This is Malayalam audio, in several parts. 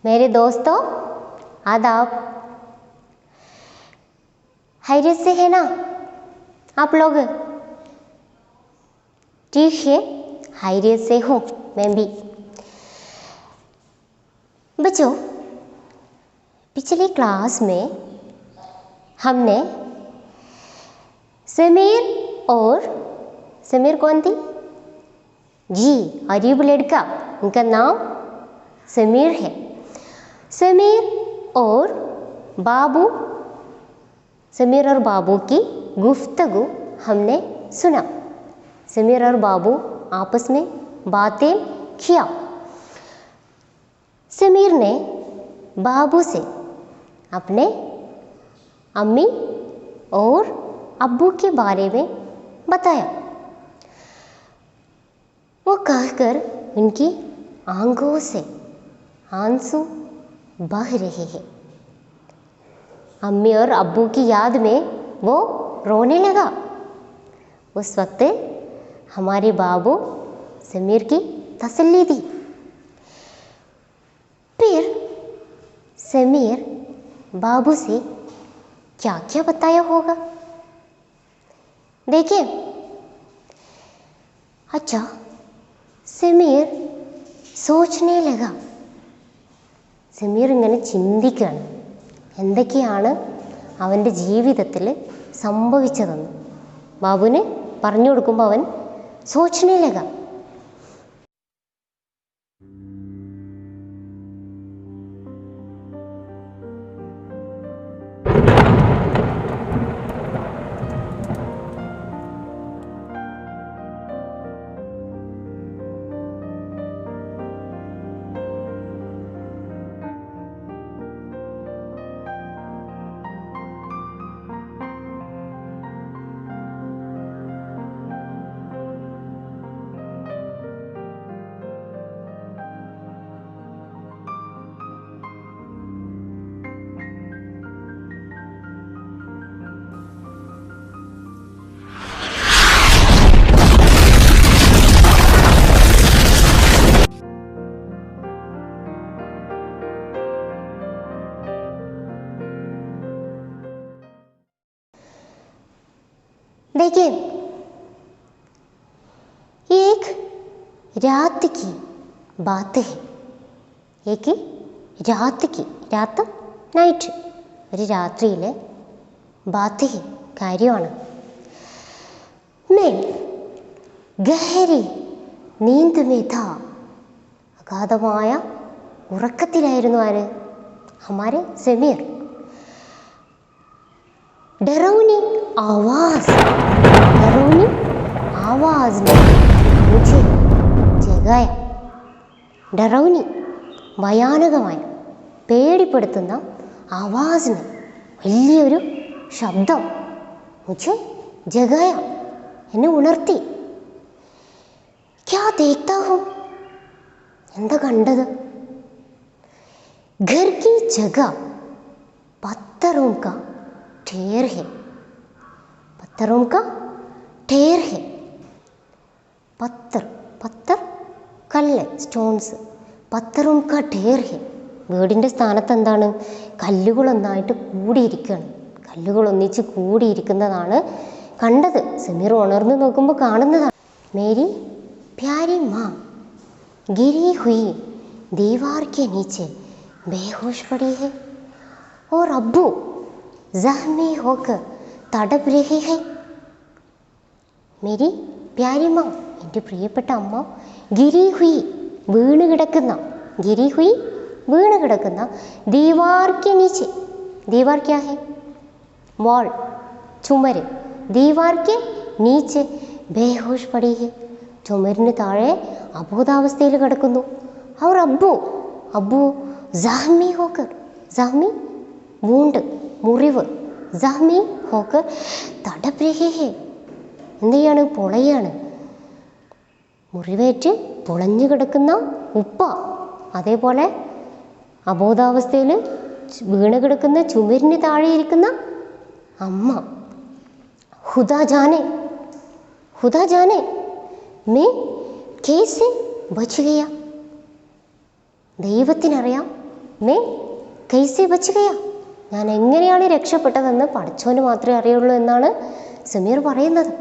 मेरे दोस्तों आदाब। खैरियत से है ना आप लोग? ठीक है, खैरियत से हूँ मैं भी। बच्चों, पिछली क्लास में हमने समीर कौन थी जी? अरीब लड़का, उनका नाम समीर है। समीर और बाबू की गुफ्तगू हमने सुना। समीर और बाबू आपस में बातें किया। समीर ने बाबू से अपने अम्मी और अब्बू के बारे में बताया। वो कहकर उनकी आंखों से आंसू बह रहे हैं। अम्मी और अब्बू की याद में वो रोने लगा। उस वक्त हमारे बाबू समीर की तसल्ली दी। फिर समीर बाबू से क्या क्या बताया होगा, देखिए। अच्छा, समीर सोचने लगा. സമീർ ഇങ്ങനെ ചിന്തിക്കുകയാണ് എന്തൊക്കെയാണ് അവൻ്റെ ജീവിതത്തിൽ സംഭവിച്ചതെന്ന്. ബാബുവിന് പറഞ്ഞു കൊടുക്കുമ്പോൾ അവൻ सोचने लगा. देखिए, एक रात की बात है. एक रात നൈറ്റ്, ഒരു രാത്രിയിലെ बात है, കാര്യമാണ്. मैं गहरी नींद में था. അഗാധമായ ഉറക്കത്തിലായിരുന്നു ആര്? हमारे समीर. डरावनी आवाज ने मुझे जगाया. डरावनी, ഭയാനകമായ പേടിപ്പെടുത്തുന്ന ആവാസിന്, വലിയൊരു ശബ്ദം, മുझे ജഗായ, എന്നെ ഉണർത്തി. क्या देखता हूँ, എന്താ കണ്ടത്? घर की जगह पत्थरों का ढेर है. पत्थरों का ढेर है. പത്തർ കല്ല്, സ്റ്റോൺസ്. പത്തറും കാ ढेर है. വീടിൻ്റെ സ്ഥാനത്ത് എന്താണ്? കല്ലുകളൊന്നായിട്ട് കൂടിയിരിക്കുകയാണ്. കല്ലുകൾ ഒന്നിച്ച് കൂടിയിരിക്കുന്നതാണ് കണ്ടത്. സമീർ ഉണർന്ന് നോക്കുമ്പോൾ കാണുന്നതാണ്. മേരി പ്യാരി മാँ गिरी हुई दीवार के नीचे बेहोश पड़ी है और अब्बू जख्मी होकर तड़प रही है. मेरी प्यारी माँ, എൻ്റെ പ്രിയപ്പെട്ട അമ്മ, ഗിരി ഹുയി, വീണ് കിടക്കുന്ന ദീവാർ കെ നീച്ചെ. ദീവാർ ക്യാ ഹെ? വാൾ, ചുമര്. ദീവാർ കെ നീച്ചെ ബേഹോഷ് പടി ഹെ. ചുമരിന് താഴെ അബോധാവസ്ഥയിൽ കിടക്കുന്നു. അവർ അബ്ബു ജഖ്മി ഹോക്കർ, ജഖ്മി വൂണ്ട്, മുറിവ്, ജഖ്മി ഹോക്കർ തടപ് രഹി ഹെ. എന്ത് ചെയ്യാണ്? പൊളയാണ്. മുറിവേറ്റ് പൊളഞ്ഞു കിടക്കുന്ന ഉപ്പ, അതേപോലെ അബോധാവസ്ഥയിൽ വീണ് കിടക്കുന്ന ചുമരിന് താഴെ ഇരിക്കുന്ന അമ്മ. ഹുദാ ജാനെ मैं कैसे बच गया. ദൈവത്തിനറിയാം मैं कैसे बच गया, ഞാൻ എങ്ങനെയാണ് രക്ഷപ്പെട്ടതെന്ന് പടച്ചോന് മാത്രമേ അറിയുള്ളൂ എന്നാണ് സമീർ പറയുന്നത്.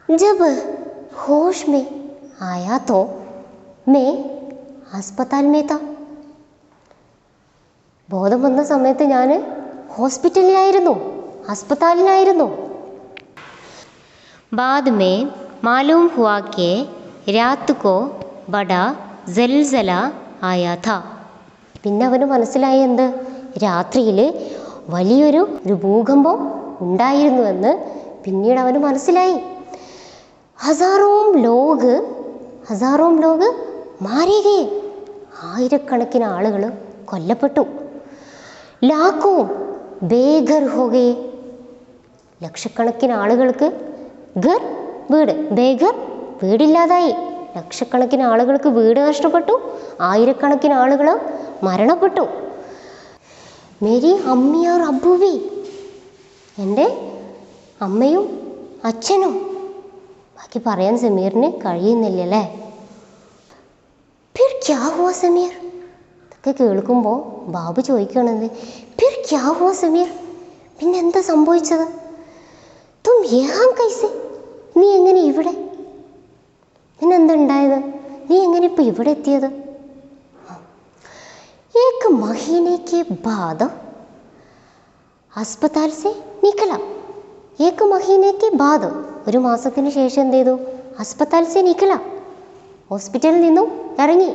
ജബ് ഹോഷ് മേ ആയാ തോ മേ ഹസ്പതാൽ മേ താ. ബോധം വന്ന സമയത്ത് ഞാൻ ഹോസ്പിറ്റലിലായിരുന്നു, ഹസ്പതാലിലായിരുന്നു. बाद में मालूम हुआ कि रात को बड़ा जलजला आया था. പിന്നെ അവന് മനസ്സിലായി എന്ത്, രാത്രിയിൽ വലിയൊരു ഭൂകമ്പം ഉണ്ടായിരുന്നുവെന്ന് പിന്നീട് അവന് മനസ്സിലായി. ഹസാറോം ലോഗ് മാരേ ഗയേ. ആയിരക്കണക്കിന് ആളുകൾ കൊല്ലപ്പെട്ടു. ലാഖോ ബേഘർ ഹോ ഗയേ. ലക്ഷക്കണക്കിന് ആളുകൾക്ക് ഘർ വീട്, ബേഘർ വീടില്ലാതായി. ലക്ഷക്കണക്കിന് ആളുകൾക്ക് വീട് നഷ്ടപ്പെട്ടു, ആയിരക്കണക്കിന് ആളുകൾ മരണപ്പെട്ടു. മേരി അമ്മി ഓർ അബ്ബു ഭി. എൻ്റെ അമ്മയും അച്ഛനും. ബാക്കി പറയാൻ സമീറിന് കഴിയുന്നില്ലല്ലേ. ഫിർ ക്യാ ഹുവാ സമീർ. ഇതൊക്കെ കേൾക്കുമ്പോൾ ബാബു ചോദിക്കണത്, ഫിർ ക്യാ ഹുവാ സമീർ, പിന്നെ എന്താ സംഭവിച്ചത്? തും യഹാം കൈസെ, നീ എങ്ങനെ ഇവിടെ, പിന്നെന്തുണ്ടായത്, നീ എങ്ങനെ ഇപ്പം ഇവിടെ എത്തിയത്? ഏക് മഹീനെ കെ ബാദ് ഹസ്പതാൽ സെ നിക്കല. ഏക് മഹീനെ കെ ബാദ്, ഒരു മാസത്തിന് ശേഷം എന്ത് ചെയ്തു? ഹസ്പതാൽ സെ നിക്കല, ഹോസ്പിറ്റലിൽ നിന്നും ഇറങ്ങി.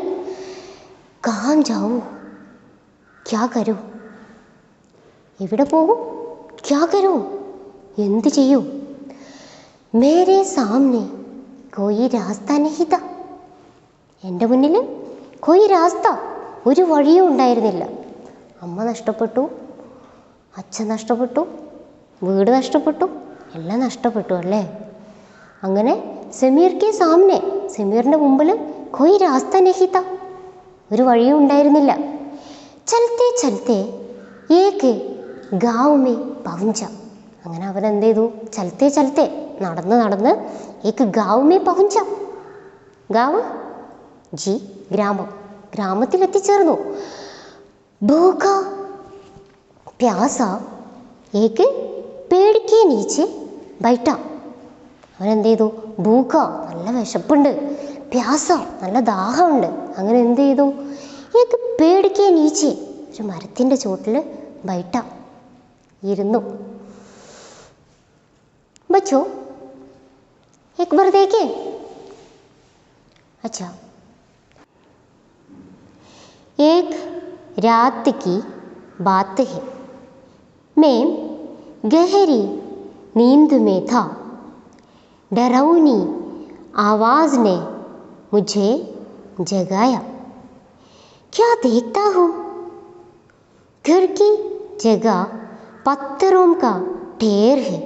കഹാം ജാവൂ, ക്യാ കരൂ, എവിടെ പോകും, ക്യാ കരൂ, എന്ത് ചെയ്യൂ? മേരെ സാമനെ കോയി രാസ്ത നഹി താ. എൻ്റെ മുന്നിൽ കോയി രാസ്ത, ഒരു വഴിയും ഉണ്ടായിരുന്നില്ല. അമ്മ നഷ്ടപ്പെട്ടു, അച്ഛൻ നഷ്ടപ്പെട്ടു, വീട് നഷ്ടപ്പെട്ടു, എല്ലാം നഷ്ടപ്പെട്ടു അല്ലേ. അങ്ങനെ സമീർ കെ സാമനെ, സമീറിൻ്റെ മുമ്പിൽ കോയി രാസ്ത നഹി താ, ഒരു വഴിയും ഉണ്ടായിരുന്നില്ല. ചലത്തെ ചലത്തെ ഏക് ഗാവ് മേ പहुंचा. അങ്ങനെ അവൻ എന്ത് ചെയ്തു? ചലത്തെ ചലത്തെ, നടന്ന് നടന്ന് ഏക് ഗാവ് മേ പहुंचा. ഗാവ് ജി ഗ്രാമം, ഗ്രാമത്തിൽ എത്തിച്ചേർന്നു. ഭൂഖ പ്യാസ ഏക് പേട് കെ നീച്ചെ ബൈഠ. അവൻ എന്ത് ചെയ്തു? ഭൂഖ, നല്ല വിശപ്പുണ്ട്, പ്യാസ, നല്ല ദാഹമുണ്ട്. അങ്ങനെ എന്ത് ചെയ്തു? ഏക് പേട് കെ നീച്ചെ, ഒരു മരത്തിൻ്റെ ചോട്ടിൽ ബൈഠ, ഇരുന്നു. बच्चों एक बार देखें. अच्छा, एक रात की बात है. मैं गहरी नींद में था. डरावनी आवाज़ ने मुझे जगाया. क्या देखता हूँ? घर की जगह पत्थरों का ढेर है.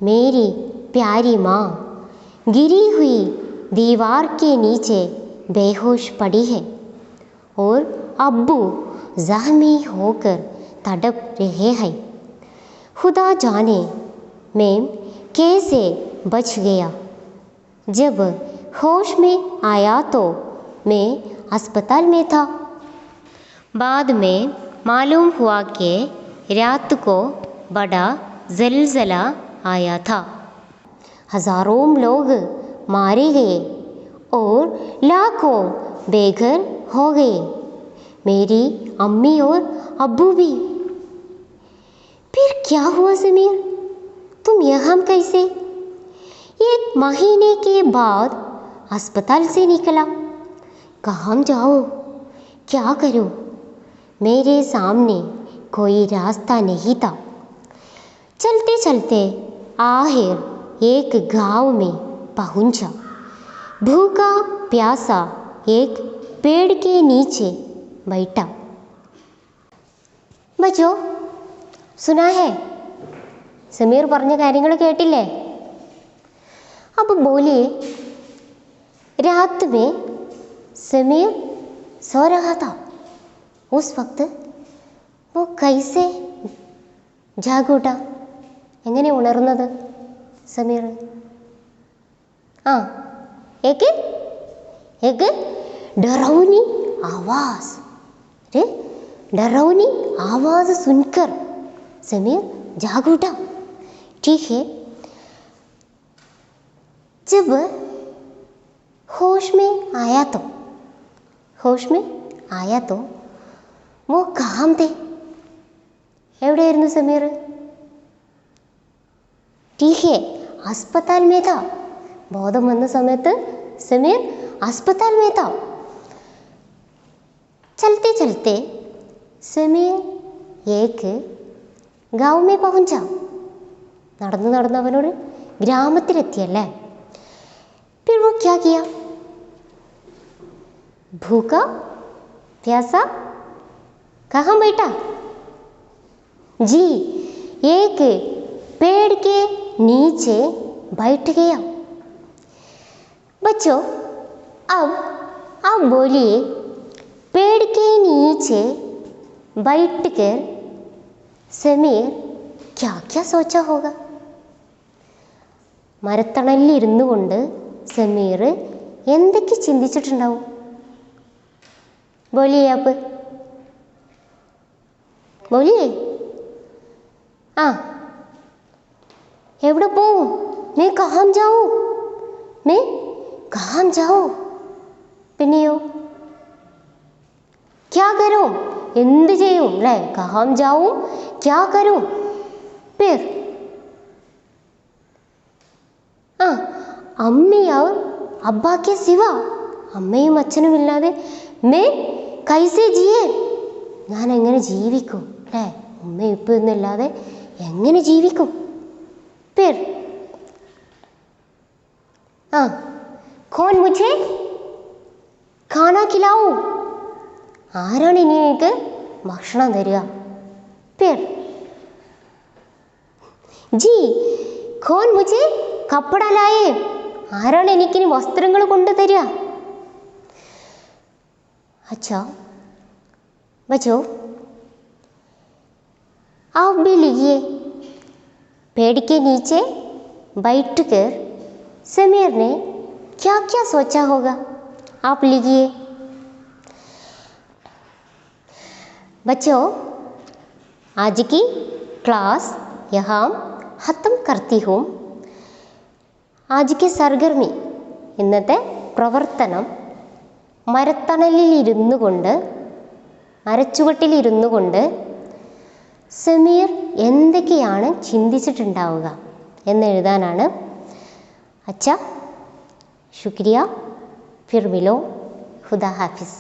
मेरी प्यारी माँ गिरी हुई दीवार के नीचे बेहोश पड़ी है और अब्बू जख्मी होकर तड़प रहे हैं. खुदा जाने मैं कैसे बच गया. जब होश में आया तो मैं अस्पताल में था. बाद में मालूम हुआ कि रात को बड़ा जलजला आया था. हजारों लोग मारे गए और लाखों बेघर हो गए. मेरी अम्मी और अब्बू भी. फिर क्या हुआ समीर, तुम यहाँ कैसे? एक महीने के बाद अस्पताल से निकला. कहाँ जाओ, क्या करो? मेरे सामने कोई रास्ता नहीं था. चलते चलते आखिर एक गांव में पहुंचा. भूखा प्यासा एक पेड़ के नीचे बैठा. बच्चों सुना है, സമീർ പറഞ്ഞ കാര്യങ്ങൾ കേട്ടില്ലേ? अब बोलिए, रात में समीर सो रहा था. उस वक्त वो कैसे जाग उठा, എങ്ങനെ ഉണർന്നത് സമീർ? एक डरावनी आवाज़, फिर डरावनी आवाज़ सुनकर समीर जाग उठा। ठीक है, जब होश में आया तो वो कहाँ थे? എവിടെയായിരുന്നു സമീർ? ठीक है, अस्पताल में था। ബോധം വന്ന സമയത്ത് സമീർ अस्पताल में था। चलते चलते समीर एक गाँव में पहुंचा। നടന്ന് നടന്ന് അവനൊരു ഗ്രാമത്തിലെത്തിയല്ലേ? फिर वो क्या किया? भूखा प्यासा कहाँ बैठा? जी, एक पेड़ के नीचे बैठ गया। बच्चों, अब आप बोलिए, पेड़ के नीचे बैठकर समीर क्या क्या सोचा होगा? മരത്തണലിൽ ഇരുന്നു കൊണ്ട് സമീർ എന്തൊക്കെ ചിന്തിച്ചിട്ടുണ്ടാവും? बोलिए आप, बोलिए। ആ, എവിടെ പോവും? मैं कहाँ जाऊँ? मैं कहाँ जाऊँ? പിന്നെയോ क्या करूँ? എന്ത് ചെയ്യും അല്ലേ? कहाँ जाऊँ, क्या करूँ? फिर ആ, अम्मी और अब्बा के सिवा, അമ്മയും അച്ഛനും ഇല്ലാതെ मैं कैसे जिए, ഞാൻ എങ്ങനെ ജീവിക്കും അല്ലേ? ഉമ്മയും ഉപ്പയൊന്നും ഇല്ലാതെ എങ്ങനെ ജീവിക്കും? फिर ആ, कौन मुझे खाना खिलाऊं, ആരാണ് ഇനി എനിക്ക് ഭക്ഷണം തരിക? फिर जी, कौन मुझे कपड़ा लाए, ആരാണ് എനിക്കിനി വസ്ത്രങ്ങൾ കൊണ്ടുതരിക? अच्छा बच्चों, आप भी लिखिए, पेड़ के नीचे बैठकर समीर ने क्या क्या सोचा होगा? आप लिखिए। बच्चों, आज की क्लास यहाँ ख़त्म करती हूँ। आज के सरगर्मी, ഇന്നത്തെ പ്രവർത്തനം മരത്തണലിലിരുന്നു കൊണ്ട്, മരച്ചുവട്ടിലിരുന്നു കൊണ്ട് സമീർ എന്തൊക്കെയാണ് ചിന്തിച്ചിട്ടുണ്ടാവുക എന്നെഴുതാനാണ്. अच्छा, शुक्रिया, फिर मिलो, खुदा हाफिज़।